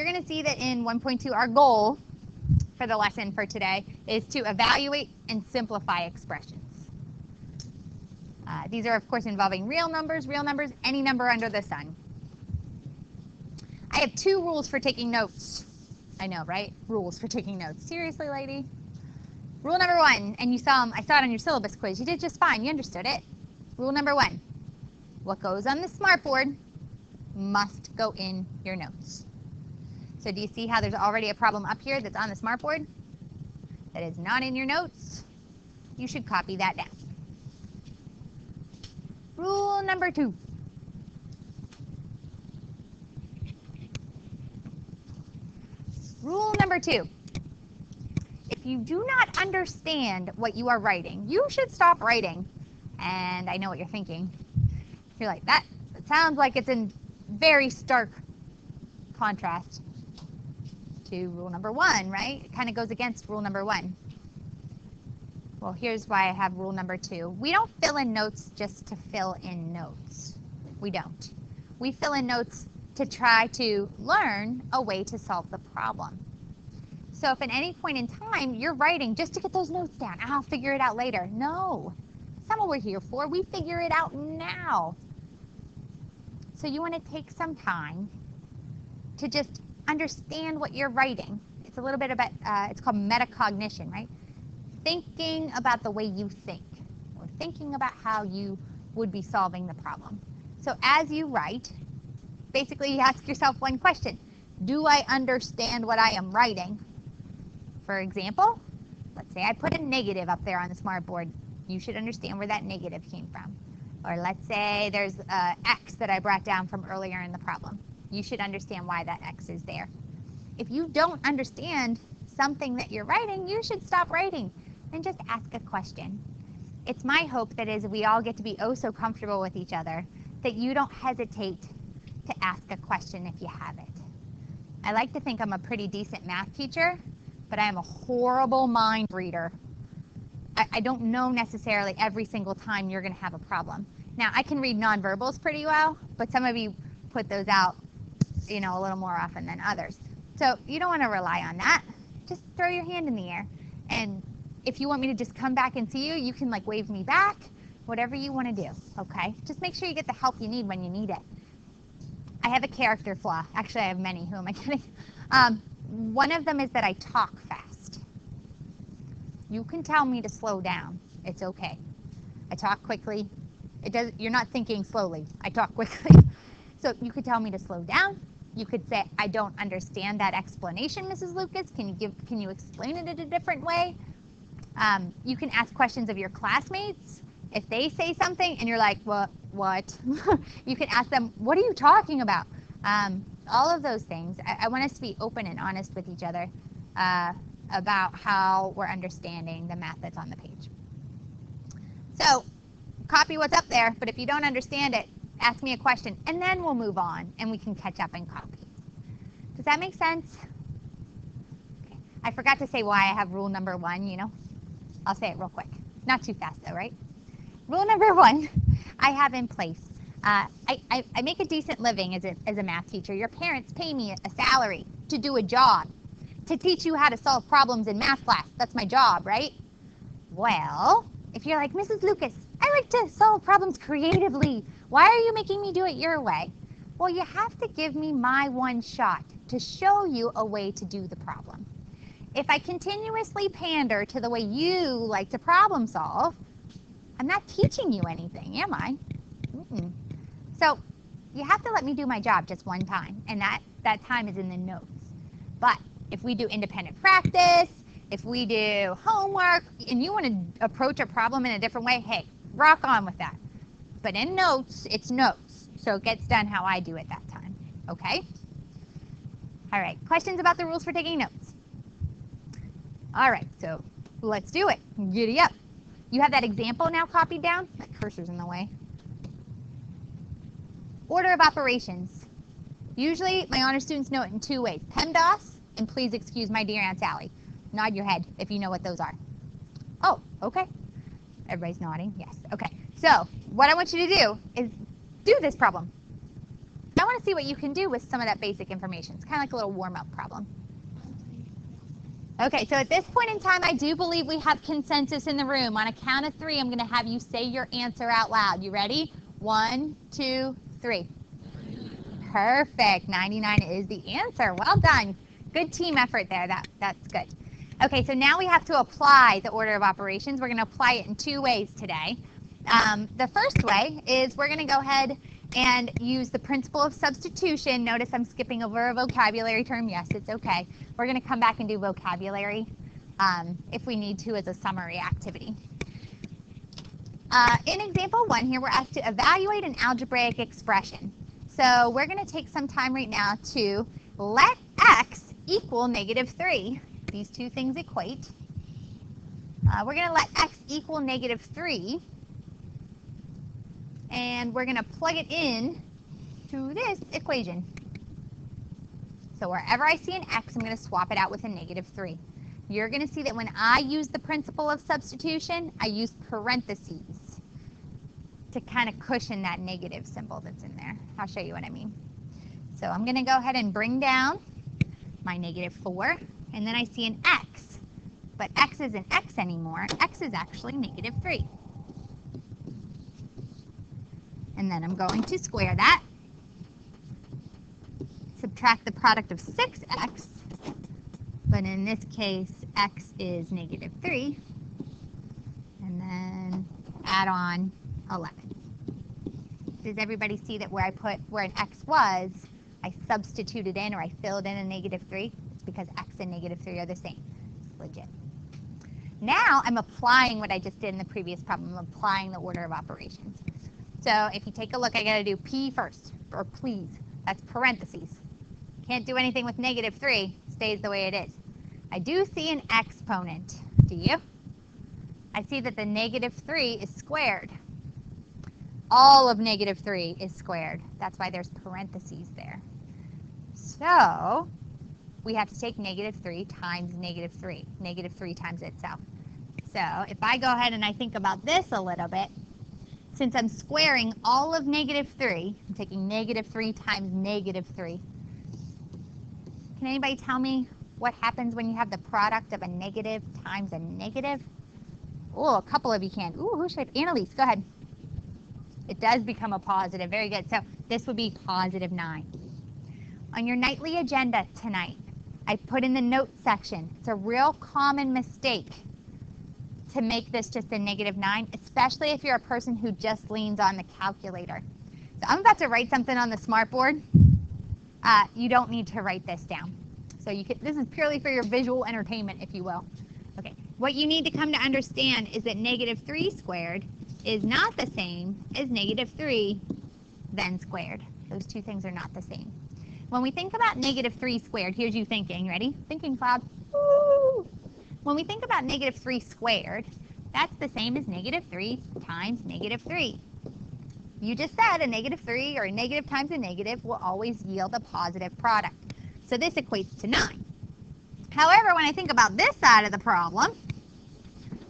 you're going to see that in 1.2, our goal for the lesson for today is to evaluate and simplify expressions. These are, of course, involving real numbers, any number under the sun. I have 2 rules for taking notes. I know, right? Rules for taking notes. Seriously, lady? Rule number 1, and you saw them, I saw it on your syllabus quiz. You did just fine. You understood it. Rule number 1, what goes on the smartboard must go in your notes. So do you see how there's already a problem up here that's on the smartboard that is not in your notes? You should copy that down. Rule number 2. Rule number 2. If you do not understand what you are writing, you should stop writing. And I know what you're thinking. You're like, that sounds like it's in very stark contrast to rule number 1, right? It kind of goes against rule number 1. Well, here's why I have rule number 2. We don't fill in notes just to fill in notes. We don't. We fill in notes to try to learn a way to solve the problem. So if at any point in time you're writing just to get those notes down, I'll figure it out later. No, that's not what we're here for. We figure it out now. So you want to take some time to just understand what you're writing. It's a little bit about, it's called metacognition, right? Thinking about the way you think, or thinking about how you would be solving the problem. So as you write, basically you ask yourself one question. Do I understand what I am writing? For example, let's say I put a negative up there on the smartboard. You should understand where that negative came from. Or let's say there's X that I brought down from earlier in the problem. You should understand why that X is there. If you don't understand something that you're writing, you should stop writing and just ask a question. It's my hope that as we all get to be oh so comfortable with each other, that you don't hesitate to ask a question if you have it. I like to think I'm a pretty decent math teacher, but I am a horrible mind reader. I don't know necessarily every single time you're going to have a problem. Now, I can read nonverbals pretty well, but some of you put those out, you know, a little more often than others. So you don't want to rely on that. Just throw your hand in the air. And if you want me to just come back and see you, you can like wave me back, whatever you want to do, okay? Just make sure you get the help you need when you need it. I have a character flaw. Actually, I have many. Who am I kidding? One of them is that I talk fast. You can tell me to slow down. It's okay. I talk quickly. You're not thinking slowly. I talk quickly. So you could tell me to slow down. You could say, I don't understand that explanation, Mrs. Lucas. Can you explain it in a different way? You can ask questions of your classmates. If they say something and you're like, what? You can ask them, what are you talking about? All of those things. I want us to be open and honest with each other about how we're understanding the math that's on the page. So copy what's up there, but if you don't understand it, ask me a question, and then we'll move on, and we can catch up and copy. Does that make sense? Okay. I forgot to say why I have rule number 1, you know. I'll say it real quick. Not too fast, though, right? Rule number 1 I have in place. I make a decent living as a math teacher. Your parents pay me a salary to do a job, to teach you how to solve problems in math class. That's my job, right? Well, if you're like, Mrs. Lucas, I like to solve problems creatively. Why are you making me do it your way? Well, you have to give me my one shot to show you a way to do the problem. If I continuously pander to the way you like to problem solve, I'm not teaching you anything, am I? Mm-mm. So you have to let me do my job just one time, and that time is in the notes. But if we do independent practice, if we do homework, and you want to approach a problem in a different way, hey, rock on with that. But in notes, it's notes. So it gets done how I do it that time. Okay? All right. Questions about the rules for taking notes? All right. So let's do it. Giddy up. You have that example now copied down? That cursor's in the way. Order of operations. Usually, my honor students know it in 2 ways. PEMDAS, and please excuse my dear Aunt Sally. Nod your head if you know what those are. Oh, okay. Everybody's nodding. Yes. Okay. So what I want you to do is do this problem. I want to to see what you can do with some of that basic information. It's kind of like a little warm-up problem. Okay, so at this point in time, I do believe we have consensus in the room. On a count of 3, I'm going to have you say your answer out loud. You ready? 1, 2, 3. Perfect. 99 is the answer. Well done. Good team effort there. That's good. Okay, so now we have to apply the order of operations. We're going to apply it in 2 ways today. The first way is we're going to go ahead and use the principle of substitution. Notice I'm skipping over a vocabulary term. Yes, it's okay. We're going to come back and do vocabulary if we need to as a summary activity. In example 1 here, we're asked to evaluate an algebraic expression. So we're going to take some time right now to let x equal -3. These two things equate. We're going to let x equal -3. And we're going to plug it in to this equation. So wherever I see an x, I'm going to swap it out with a -3. You're going to see that when I use the principle of substitution, I use parentheses to kind of cushion that negative symbol that's in there. I'll show you what I mean. So I'm going to go ahead and bring down my -4, and then I see an x. But x isn't x anymore. X is actually -3. And then I'm going to square that, subtract the product of 6x, but in this case, x is -3, and then add on 11. Does everybody see that where I put where an x was, I substituted in or I filled in a -3? It's because x and -3 are the same. It's legit. Now I'm applying what I just did in the previous problem. I'm applying the order of operations. So if you take a look, I got to do P first, or please. That's parentheses. Can't do anything with -3. Stays the way it is. I do see an exponent. Do you? I see that the -3 is squared. All of -3 is squared. That's why there's parentheses there. So we have to take -3 times -3. -3 times itself. So if I go ahead and I think about this a little bit, since I'm squaring all of -3, I'm taking -3 times -3. Can anybody tell me what happens when you have the product of a negative times a negative? Oh, a couple of you can. Ooh, who should I? Annalise, go ahead. It does become a positive. Very good. So this would be +9. On your nightly agenda tonight, I put in the notes section. It's a real common mistake to make this just a -9, especially if you're a person who just leans on the calculator. So I'm about to write something on the smartboard. You don't need to write this down. So you can, this is purely for your visual entertainment, if you will. Okay, what you need to come to understand is that -3 squared is not the same as -3 then squared. Those two things are not the same. When we think about -3 squared, here's you thinking. Ready? Thinking cloud. Woo! When we think about -3 squared, that's the same as -3 times -3. You just said a -3 or a negative times a negative will always yield a positive product. So this equates to 9. However, when I think about this side of the problem,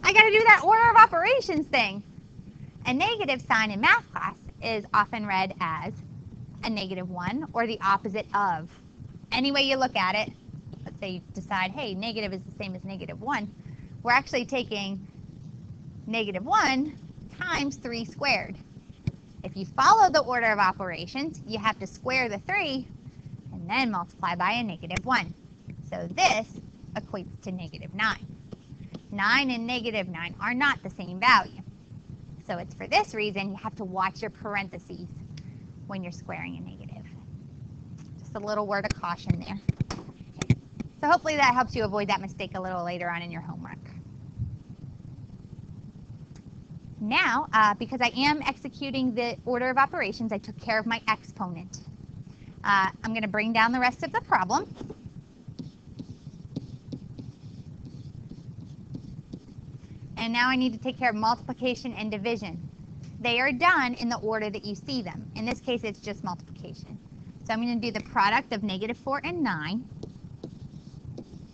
I got to do that order of operations thing. A negative sign in math class is often read as a -1 or the opposite of. Any way you look at it, let's say you decide, hey, negative is the same as -1. We're actually taking -1 times 3 squared. If you follow the order of operations, you have to square the 3 and then multiply by a -1. So this equates to -9. 9 and -9 are not the same value. So it's for this reason you have to watch your parentheses when you're squaring a negative. Just a little word of caution there. So hopefully that helps you avoid that mistake a little later on in your homework. Now, because I am executing the order of operations, I took care of my exponent. I'm going to bring down the rest of the problem. And now I need to take care of multiplication and division. They are done in the order that you see them. In this case, it's just multiplication. So I'm going to do the product of -4 and 9.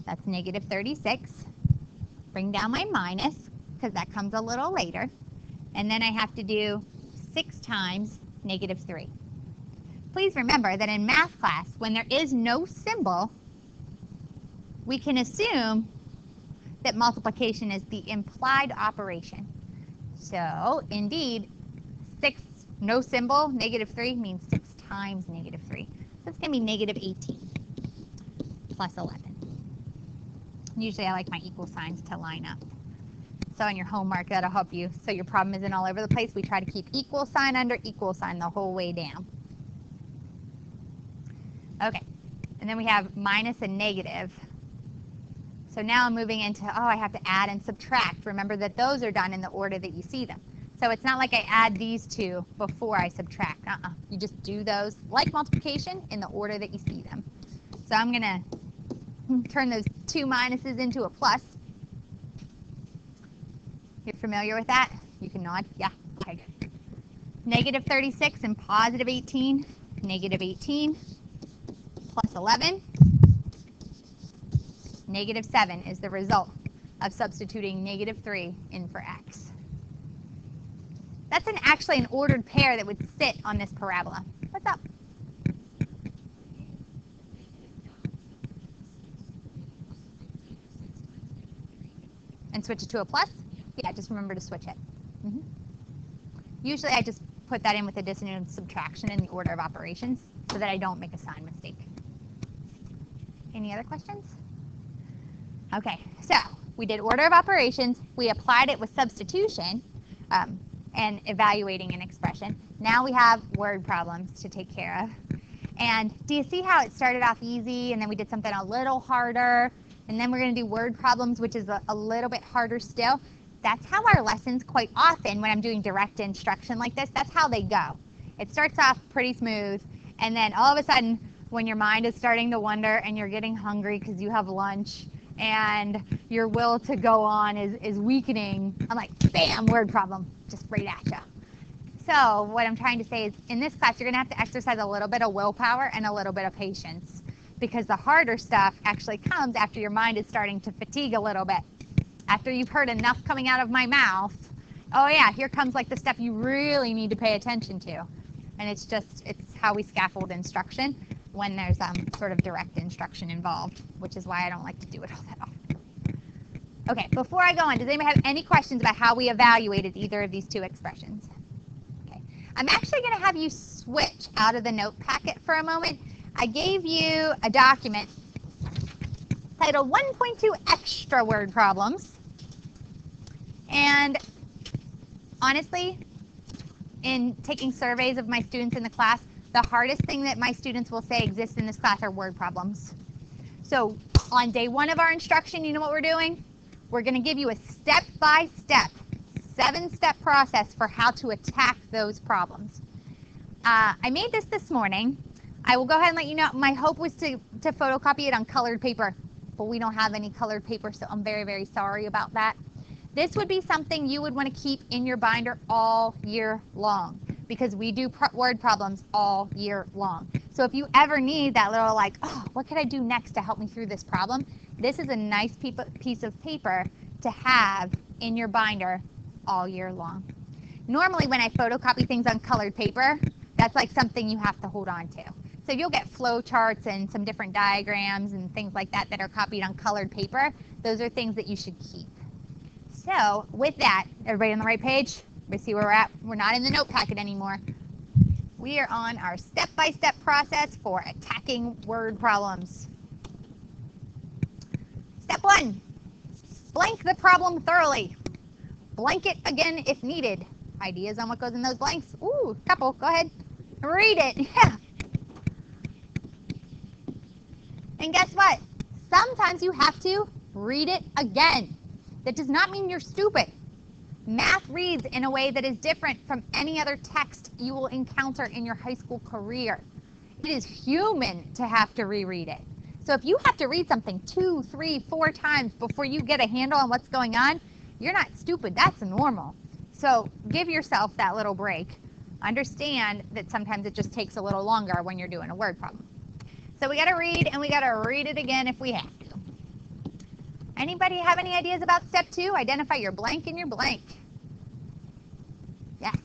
That's -36. Bring down my minus, because that comes a little later. And then I have to do 6 times -3. Please remember that in math class, when there is no symbol, we can assume that multiplication is the implied operation. So, indeed, 6, no symbol, -3, means 6 times -3. So it's going to be -18 plus 11. Usually I like my equal signs to line up. So on your homework, that'll help you. So your problem isn't all over the place. We try to keep equal sign under equal sign the whole way down. Okay, and then we have minus and negative. So now I'm moving into, oh, I have to add and subtract. Remember that those are done in the order that you see them. So it's not like I add these two before I subtract. You just do those, like multiplication, in the order that you see them. So I'm going to turn those 2 minuses into a plus. You're familiar with that? You can nod. Yeah. Okay. -36 and +18. -18 plus 11. -7 is the result of substituting -3 in for x. That's actually an ordered pair that would sit on this parabola. What's up? And switch it to a plus? Yeah, just remember to switch it. Usually I just put that in with addition and subtraction in the order of operations so that I don't make a sign mistake. Any other questions? Okay, so we did order of operations. We applied it with substitution and evaluating an expression. Now we have word problems to take care of. And do you see how it started off easy and then we did something a little harder? And then we're going to do word problems, which is a little bit harder still. That's how our lessons quite often, when I'm doing direct instruction like this, that's how they go. It starts off pretty smooth, and then all of a sudden, when your mind is starting to wander and you're getting hungry because you have lunch and your will to go on is weakening, I'm like, bam, word problem, just right at you. So what I'm trying to say is, in this class, you're going to have to exercise a little bit of willpower and a little bit of patience, because the harder stuff actually comes after your mind is starting to fatigue a little bit. After you've heard enough coming out of my mouth, oh yeah, here comes like the stuff you really need to pay attention to. And it's how we scaffold instruction when there's sort of direct instruction involved, which is why I don't like to do it all that often. Okay, before I go on, does anybody have any questions about how we evaluated either of these two expressions? Okay, I'm actually going to have you switch out of the note packet for a moment. I gave you a document titled 1.2 Extra Word Problems. And honestly, in taking surveys of my students in the class, the hardest thing that my students will say exists in this class are word problems. So on day 1 of our instruction, you know what we're doing? We're going to give you a step-by-step, 7-step process for how to attack those problems. I made this morning. I will go ahead and let you know, my hope was to photocopy it on colored paper, but we don't have any colored paper, so I'm very, very sorry about that. This would be something you would want to keep in your binder all year long, because we do word problems all year long. So if you ever need that little like, oh, what could I do next to help me through this problem? This is a nice piece of paper to have in your binder all year long. Normally when I photocopy things on colored paper, that's like something you have to hold on to. So you'll get flow charts and some different diagrams and things like that that are copied on colored paper. Those are things that you should keep. So with that, everybody on the right page? We see where we're at. We're not in the note packet anymore. We are on our step-by-step process for attacking word problems. Step 1, blank the problem thoroughly. Blank it again if needed. Ideas on what goes in those blanks? Ooh, couple, go ahead. Read it, yeah. And guess what? Sometimes you have to read it again. That does not mean you're stupid. Math reads in a way that is different from any other text you will encounter in your high school career. It is human to have to reread it. So if you have to read something 2, 3, 4 times before you get a handle on what's going on, you're not stupid. That's normal. So give yourself that little break. Understand that sometimes it just takes a little longer when you're doing a word problem. So we got to read, and we got to read it again if we have to. Anybody have any ideas about step 2? Identify your blank and your blank. Yes.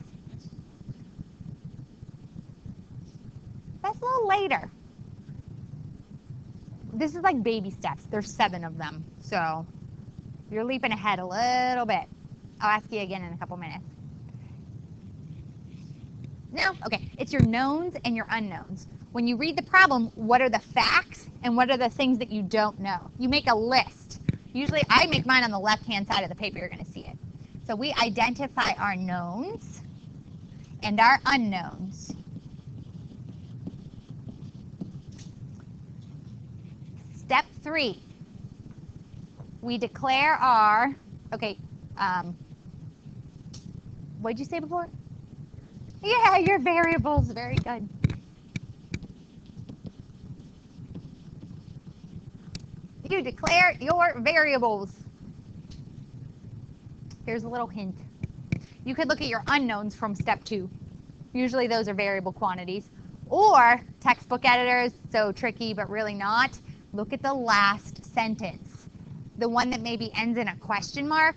just a little later. This is like baby steps. There's 7 of them. So you're leaping ahead a little bit. I'll ask you again in a couple minutes. No? Okay. It's your knowns and your unknowns. When you read the problem, what are the facts and what are the things that you don't know? You make a list. Usually I make mine on the left-hand side of the paper. You're going to see it. So we identify our knowns and our unknowns. Step 3, we declare our, okay, what did you say before? Yeah, your variables, very good. You declare your variables. Here's a little hint. You could look at your unknowns from step 2. Usually those are variable quantities. Or textbook editors, so tricky but really not. Look at the last sentence. The one that maybe ends in a question mark.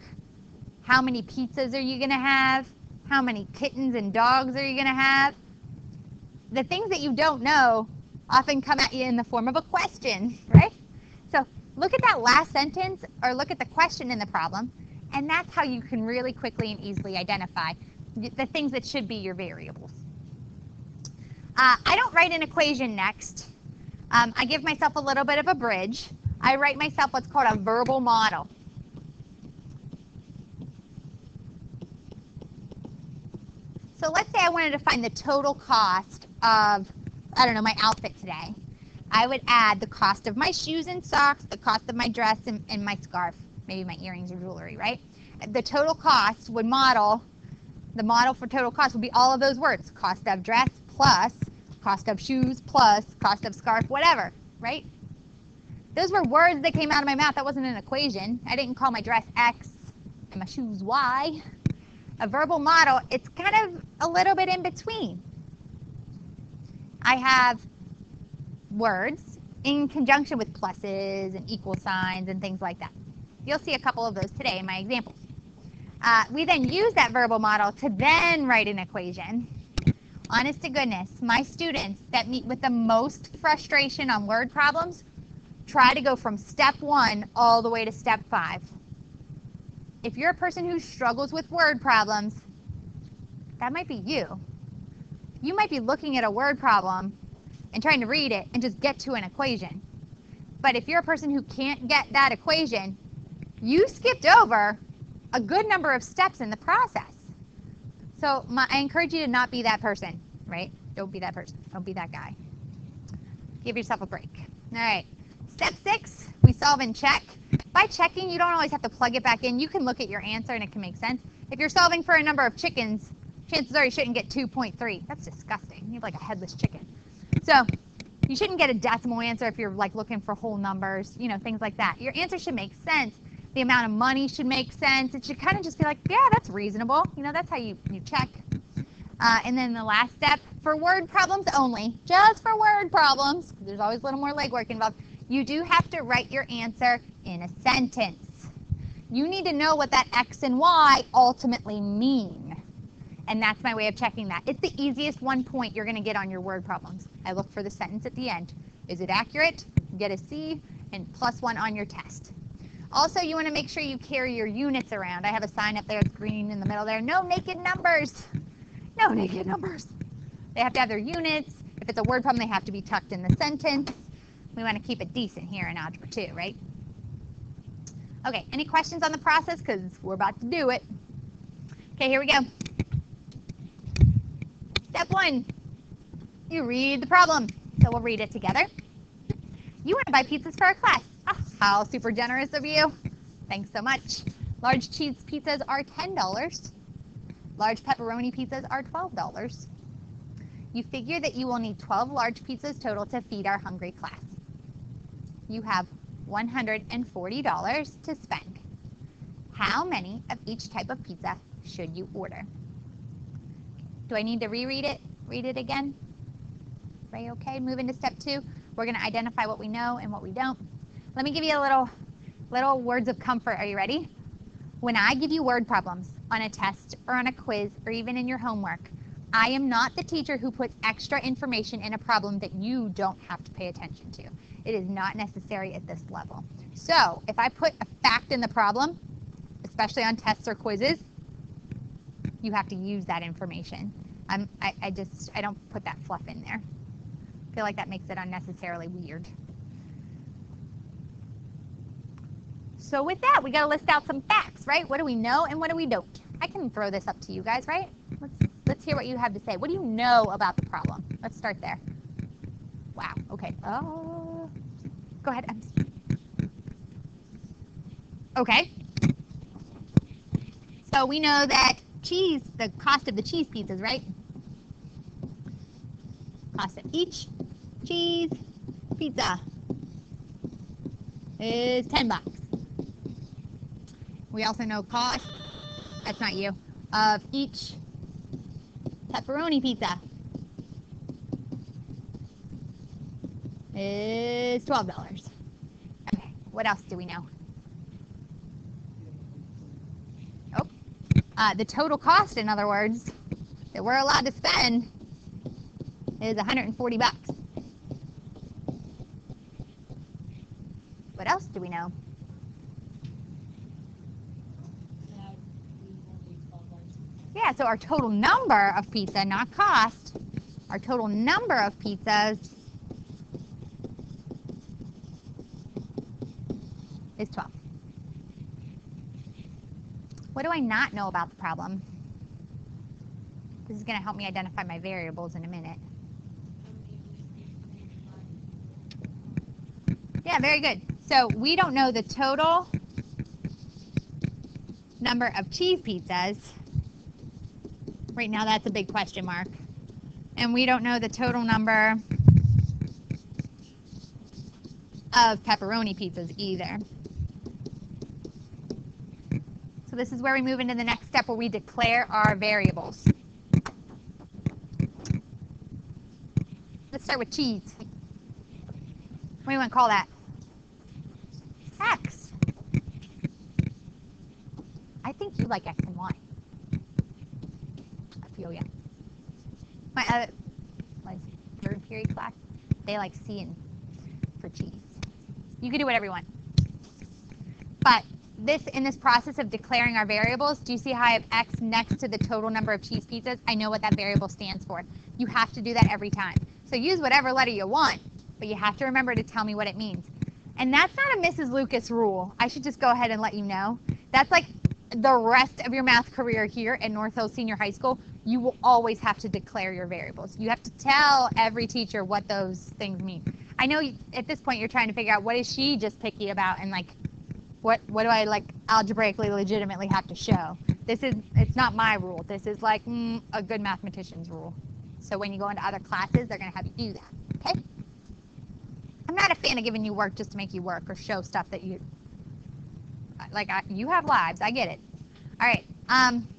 How many pizzas are you going to have? How many kittens and dogs are you going to have? The things that you don't know often come at you in the form of a question, right? So look at that last sentence or look at the question in the problem, and that's how you can really quickly and easily identify the things that should be your variables. I don't write an equation next. I give myself a little bit of a bridge. I write myself what's called a verbal model. So let's say I wanted to find the total cost of, I don't know, my outfit today. I would add the cost of my shoes and socks, the cost of my dress and my scarf, maybe my earrings or jewelry, right? The total cost would model, the model for total cost would be all of those words. Cost of dress plus cost of shoes plus cost of scarf, whatever, right? Those were words that came out of my mouth. That wasn't an equation. I didn't call my dress X and my shoes Y. A verbal model, it's kind of a little bit in between. I have words in conjunction with pluses and equal signs and things like that. You'll see a couple of those today in my examples. We then use that verbal model to then write an equation. Honest to goodness, my students that meet with the most frustration on word problems try to go from step 1 all the way to step 5. If you're a person who struggles with word problems, that might be you. You might be looking at a word problem and trying to read it and just get to an equation. But if you're a person who can't get that equation, you skipped over a good number of steps in the process. So I encourage you to not be that person, right? Don't be that person. Don't be that guy. Give yourself a break. All right. Step 6, we solve and check. By checking, you don't always have to plug it back in. You can look at your answer and it can make sense. If you're solving for a number of chickens, chances are you shouldn't get 2.3. That's disgusting. You have like a headless chicken. So you shouldn't get a decimal answer if you're like looking for whole numbers, you know, things like that. Your answer should make sense. The amount of money should make sense. It should kind of just be like, yeah, that's reasonable. You know, that's how you check. And then the last step, for word problems only, just for word problems, because there's always a little more legwork involved, you do have to write your answer in a sentence. You need to know what that X and Y ultimately mean. And that's my way of checking that. It's the easiest 1 point you're going to get on your word problems. I look for the sentence at the end. Is it accurate? Get a C and +1 on your test. Also, you want to make sure you carry your units around. I have a sign up there, it's green in the middle there. No naked numbers. No naked numbers. They have to have their units. If it's a word problem, they have to be tucked in the sentence. We want to keep it decent here in Algebra 2, right? Okay, any questions on the process? Because we're about to do it. Okay, here we go. Step 1, you read the problem. So we'll read it together. You want to buy pizzas for our class. Oh, how super generous of you. Thanks so much. Large cheese pizzas are $10. Large pepperoni pizzas are $12. You figure that you will need 12 large pizzas total to feed our hungry class. You have $140 to spend. How many of each type of pizza should you order? Do I need to reread it? Read it again? Right, okay, move into step 2. We're going to identify what we know and what we don't. Let me give you a little words of comfort. Are you ready? When I give you word problems on a test or on a quiz or even in your homework, I am not the teacher who puts extra information in a problem that you don't have to pay attention to. It is not necessary at this level. So if I put a fact in the problem, especially on tests or quizzes, you have to use that information. I don't put that fluff in there. I feel like that makes it unnecessarily weird. So with that, we got to list out some facts, right? What do we know and what do we don't? I can throw this up to you guys, right? Let's hear what you have to say. What do you know about the problem? Let's start there. Wow. Okay. Go ahead. Okay. So we know that cheese, the cost of the cheese pizzas, right? Cost of each cheese pizza is $10. We also know cost, that's not you, of each pepperoni pizza is $12. Okay, what else do we know? Oh, the total cost, in other words, that we're allowed to spend is $140. What else do we know? Yeah, so our total number of pizza, not cost, our total number of pizzas is 12. What do I not know about the problem? This is going to help me identify my variables in a minute. Yeah, very good. So we don't know the total number of cheese pizzas. Right now, that's a big question mark. And we don't know the total number of pepperoni pizzas either. So this is where we move into the next step where we declare our variables. Let's start with cheese. What do you want to call that? X. I think you like X and Y. I feel ya. My third period class, they like C and for cheese. You can do whatever you want. But in this process of declaring our variables, do you see how I have X next to the total number of cheese pizzas? I know what that variable stands for. You have to do that every time. So use whatever letter you want, but you have to remember to tell me what it means. And that's not a Mrs. Lucas rule. I should just go ahead and let you know. That's like the rest of your math career here at North Hills Senior High School. You will always have to declare your variables. You have to tell every teacher what those things mean. I know at this point you're trying to figure out what is she just picky about and like what do I like algebraically legitimately have to show. It's not my rule. This is like a good mathematician's rule. So when you go into other classes, they're going to have you do that. Okay? I'm not a fan of giving you work just to make you work or show stuff that you you have lives. I get it. All right.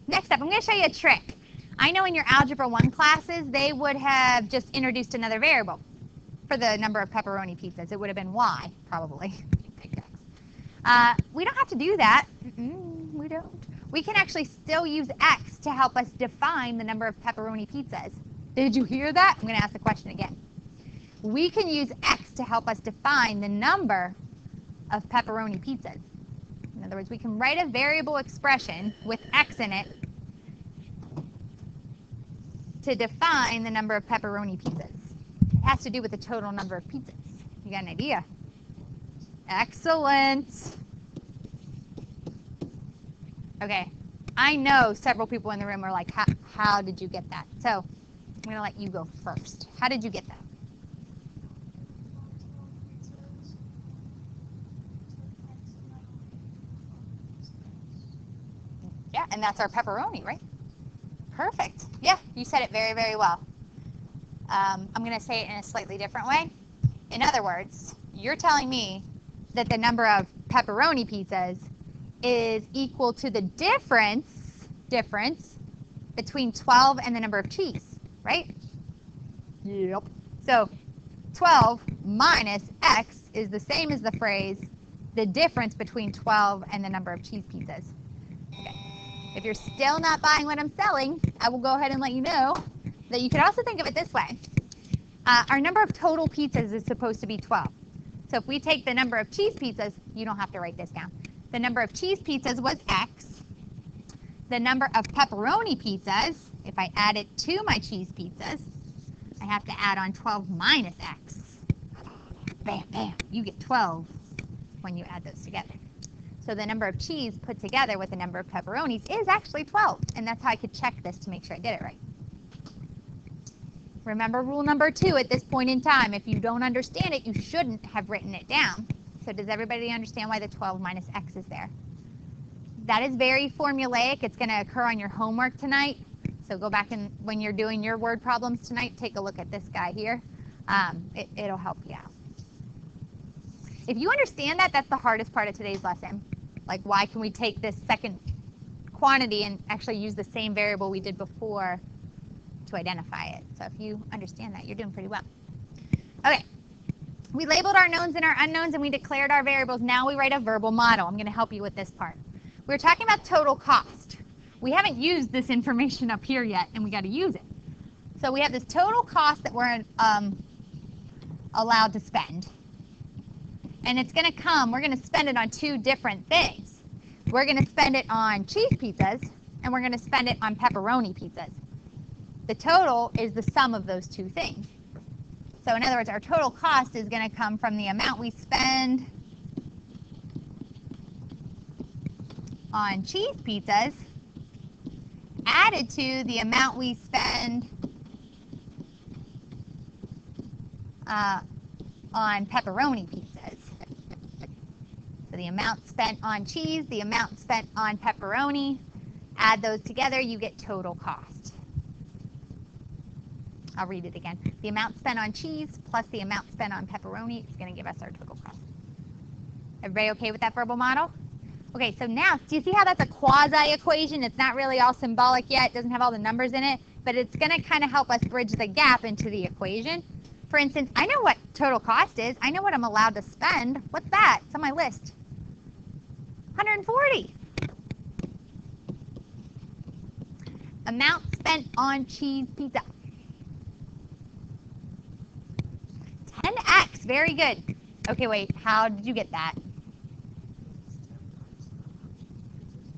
Next up, I'm going to show you a trick. I know in your Algebra 1 classes, they would have just introduced another variable for the number of pepperoni pizzas. It would have been Y, probably. We don't have to do that. We don't. We can actually still use X to help us define the number of pepperoni pizzas. Did you hear that? I'm going to ask the question again. We can use X to help us define the number of pepperoni pizzas. In other words, we can write a variable expression with X in it to define the number of pepperoni pizzas. It has to do with the total number of pizzas. You got an idea? Excellent. Okay, I know several people in the room are like, how did you get that? So I'm going to let you go first. How did you get that? Yeah, and that's our pepperoni, right? Perfect. Yeah, you said it very, very well. I'm going to say it in a slightly different way. In other words, you're telling me that the number of pepperoni pizzas is equal to the difference between 12 and the number of cheese, right? Yep. So 12 minus X is the same as the phrase, the difference between 12 and the number of cheese pizzas. Okay. If you're still not buying what I'm selling, I will go ahead and let you know that you could also think of it this way. Our number of total pizzas is supposed to be 12. So if we take the number of cheese pizzas, you don't have to write this down. The number of cheese pizzas was X. The number of pepperoni pizzas, if I add it to my cheese pizzas, I have to add on 12 minus X. Bam, bam, you get 12 when you add those together. So the number of cheese put together with the number of pepperonis is actually 12. And that's how I could check this to make sure I did it right. Remember rule number 2 at this point in time. If you don't understand it, you shouldn't have written it down. So does everybody understand why the 12 minus X is there? That is very formulaic. It's going to occur on your homework tonight. So go back and when you're doing your word problems tonight, take a look at this guy here. It'll help you out. If you understand that, that's the hardest part of today's lesson. Like, why can we take this second quantity and actually use the same variable we did before to identify it? So if you understand that, you're doing pretty well. Okay, we labeled our knowns and our unknowns and we declared our variables. Now we write a verbal model. I'm going to help you with this part. We're talking about total cost. We haven't used this information up here yet, and we got to use it. So we have this total cost that we're allowed to spend. And it's going to come, we're going to spend it on 2 different things. We're going to spend it on cheese pizzas, and we're going to spend it on pepperoni pizzas. The total is the sum of those 2 things. So in other words, our total cost is going to come from the amount we spend on cheese pizzas added to the amount we spend on pepperoni pizzas. So the amount spent on cheese, the amount spent on pepperoni, add those together, you get total cost. I'll read it again. The amount spent on cheese plus the amount spent on pepperoni is going to give us our total cost. Everybody okay with that verbal model? Okay, so now, do you see how that's a quasi-equation? It's not really all symbolic yet. It doesn't have all the numbers in it, but it's going to kind of help us bridge the gap into the equation. For instance, I know what total cost is. I know what I'm allowed to spend. What's that? It's on my list. 140. Amount spent on cheese pizza. 10x. Very good. Okay, wait. How did you get that?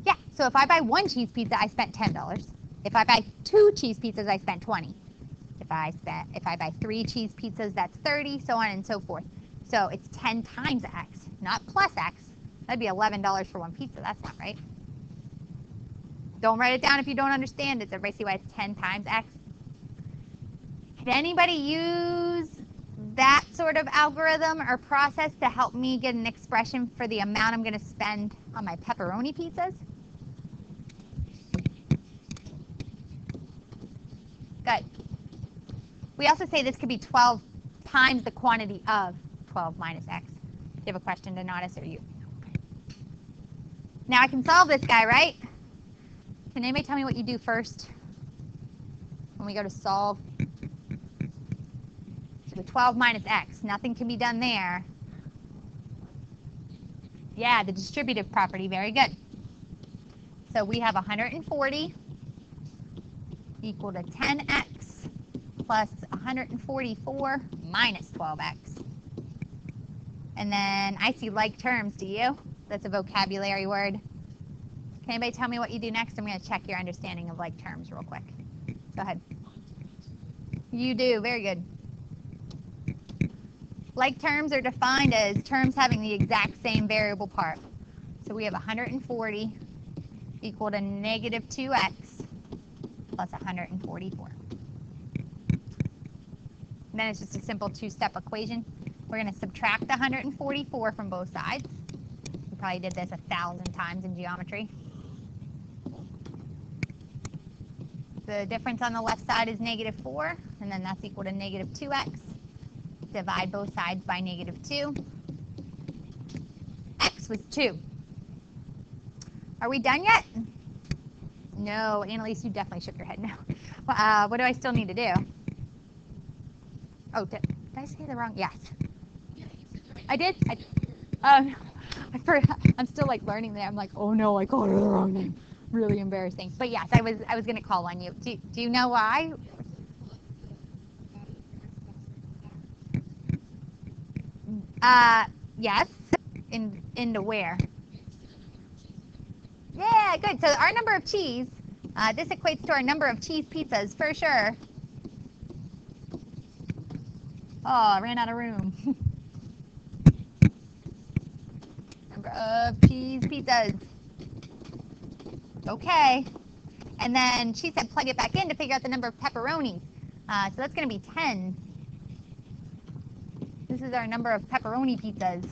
Yeah, so if I buy 1 cheese pizza, I spent $10. If I buy 2 cheese pizzas, I spent 20. If I buy 3 cheese pizzas, that's 30, so on and so forth. So it's 10 times X, not plus X. That'd be $11 for 1 pizza. That's not right. Don't write it down if you don't understand it. Does everybody see why it's 10 times X? Could anybody use that sort of algorithm or process to help me get an expression for the amount I'm going to spend on my pepperoni pizzas? Good. We also say this could be 12 times the quantity of 12 minus X. Do you have a question, Donatus, or you? Now I can solve this guy, right? Can anybody tell me what you do first when we go to solve? So the 12 minus X, nothing can be done there. Yeah, the distributive property, very good. So we have 140 equal to 10x plus 144 minus 12x. And then I see like terms, do you? That's a vocabulary word. Can anybody tell me what you do next? I'm going to check your understanding of like terms real quick. Go ahead. You do, very good. Like terms are defined as terms having the exact same variable part. So we have 140 equal to negative 2x plus 144. And then it's just a simple 2-step equation. We're going to subtract the 144 from both sides. We probably did this 1,000 times in geometry. The difference on the left side is negative 4, and then that's equal to negative 2x. Divide both sides by negative 2. X was 2. Are we done yet? No, Annalise, you definitely shook your head no. What do I still need to do? Oh, did I say the wrong? Yes. I did? I'm still like learning there. I'm like, oh no, I called her the wrong name. Really embarrassing. But yes, I was going to call on you. Do you know why? Yes. Into where? Yeah, good. So our number of cheese, this equates to our number of cheese pizzas for sure. Oh, I ran out of room. Number of cheese pizzas. Okay. And then she said plug it back in to figure out the number of pepperonis. So that's going to be 10. This is our number of pepperoni pizzas.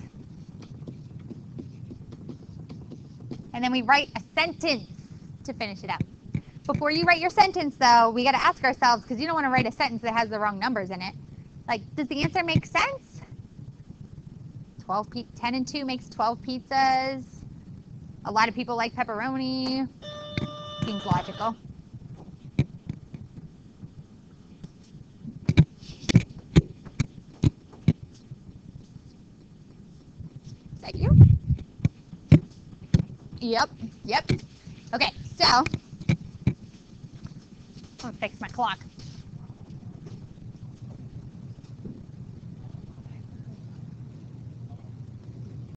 And then we write a sentence to finish it up. Before you write your sentence, though, we got to ask ourselves, because you don't want to write a sentence that has the wrong numbers in it. Like, does the answer make sense? 10 and 2 makes 12 pizzas. A lot of people like pepperoni. Seems logical. Is that you? Yep. Okay, so I'm gonna fix my clock.